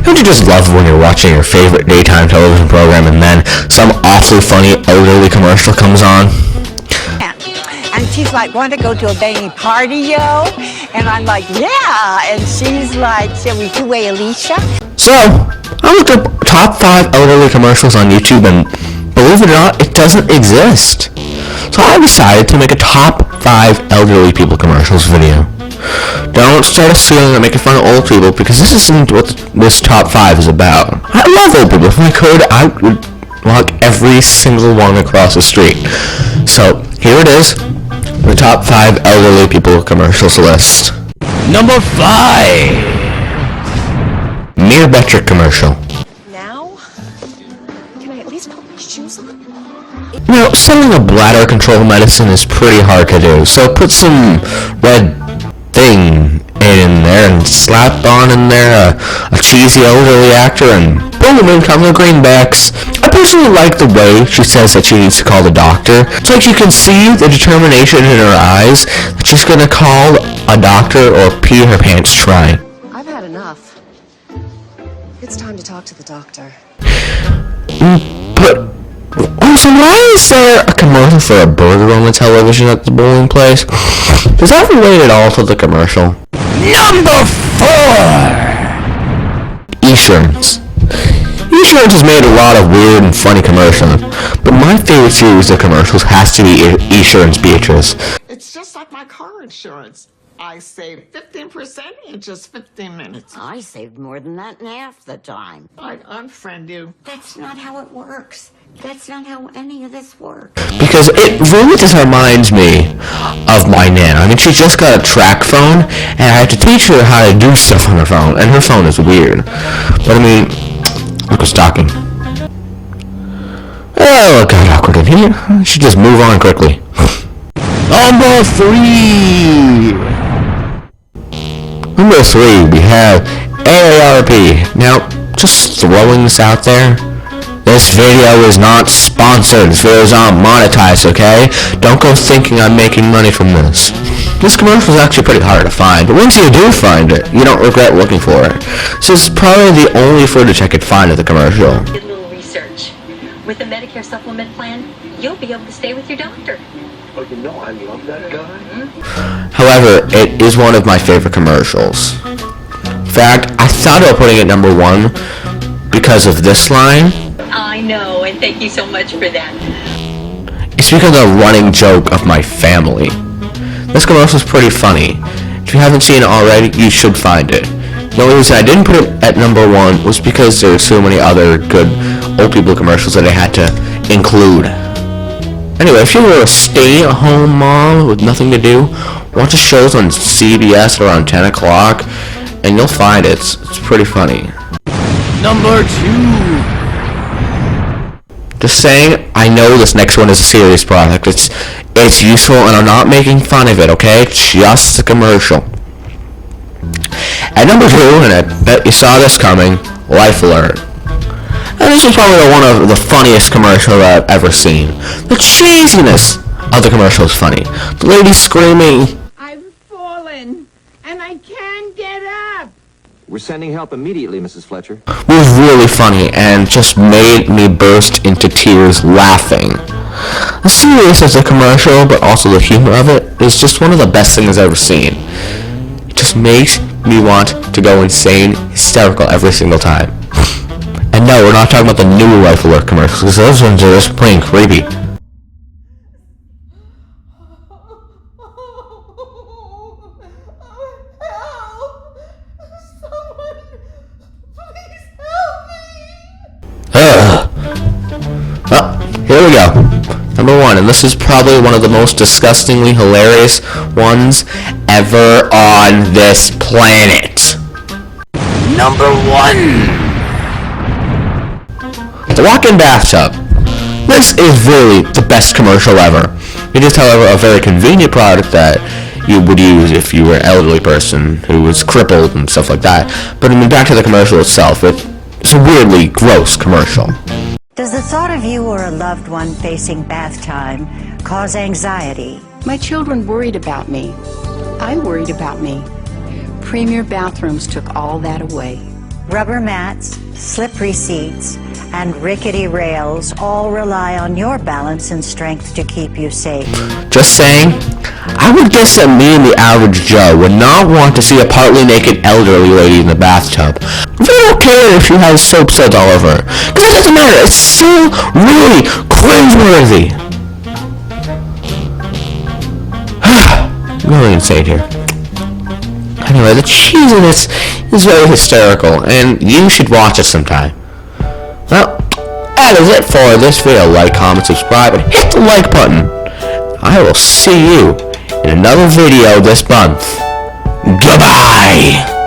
Don't you just love when you're watching your favorite daytime television program and then some awfully funny elderly commercial comes on? And she's like, want to go to a baby party, yo? And I'm like, yeah. And she's like, shall we two-way Alicia? So, I looked up top 5 elderly commercials on YouTube, and believe it or not, it doesn't exist. So I decided to make a top 5 elderly people commercials video. Don't start assuming I'm making fun of old people, because this isn't what this top 5 is about. I love old people. If I could, I would walk every single one across the street. So, here it is, the top 5 elderly people commercials list. Number 5! Myrbetrig Commercial. Now? Can I at least put my shoes on? You know, selling a bladder control medicine is pretty hard to do, so put some red thing in there and slap on in there a cheesy elderly actor, and boom, in come the greenbacks. I personally like the way she says that she needs to call the doctor. It's like you can see the determination in her eyes that she's gonna call a doctor or pee her pants trying. I've had enough. It's time to talk to the doctor. But also, why is there a commercial for a burger on the television at the bowling place? Does that relate at all to the commercial? Number 4! Esurance. Esurance has made a lot of weird and funny commercials, but my favorite series of commercials has to be Esurance Beatrice. It's just like my car insurance. I saved 15% in just 15 minutes. I saved more than that in half the time. I'd unfriend you. That's not how it works. That's not how any of this works. Because it really just reminds me of my Nana. I mean, she just got a track phone, and I had to teach her how to do stuff on her phone, and her phone is weird. But I mean, look who's talking. Oh, it got awkward in here. I should just move on quickly. Number 3! Number 3, we have AARP. Now, just throwing this out there, this video is not sponsored. This video is not monetized, okay? Don't go thinking I'm making money from this. This commercial is actually pretty hard to find, but once you do find it, you don't regret looking for it. So it's probably the only footage I could find of the commercial. Did a little research. With the Medicare supplement plan, you'll be able to stay with your doctor. Oh, you know, I love that guy. However, it is one of my favorite commercials. In fact, I thought about putting it number 1 because of this line. I know, and thank you so much for that. It's because of the running joke of my family. This commercial is pretty funny. If you haven't seen it already, you should find it. The only reason I didn't put it at number 1 was because there are so many other good old people commercials that I had to include. Anyway, if you were a stay-at-home mom with nothing to do, watch the shows on CBS around 10 o'clock, and you'll find it. It's pretty funny. Number 2. Just saying, I know this next one is a serious product. It's useful, and I'm not making fun of it, okay? It's just a commercial. At number 2, and I bet you saw this coming, Life Alert. And this is probably one of the funniest commercials I've ever seen. The cheesiness of the commercial is funny. The lady screaming, I've fallen, and I can't get up. We're sending help immediately, Mrs. Fletcher. was really funny and just made me burst into tears laughing. The seriousness of the commercial, but also the humor of it, is just one of the best things I've ever seen. It just makes me want to go insane, hysterical every single time. And no, we're not talking about the new Life Alert commercials, because those ones are just plain creepy. Well, here we go. Number 1, and this is probably one of the most disgustingly hilarious ones ever on this planet. Number 1. The Walk In Bathtub. This is really the best commercial ever. It is, however, a very convenient product that you would use if you were an elderly person who was crippled and stuff like that. But I mean, back to the commercial itself, it's a weirdly gross commercial. Does the thought of you or a loved one facing bath time cause anxiety? My children worried about me. I worried about me. Premier Bathrooms took all that away. Rubber mats, slippery seats, and rickety rails all rely on your balance and strength to keep you safe. Just saying, I would guess that me and the average Joe would not want to see a partly naked elderly lady in the bathtub. We don't care if she has soap suds all over her, because it doesn't matter. It's so really cringeworthy. I'm going insane here. Anyway, the cheesiness is very hysterical, and you should watch it sometime. Well, that is it for this video. Like, comment, subscribe, and hit the like button. I will see you in another video this month. Goodbye!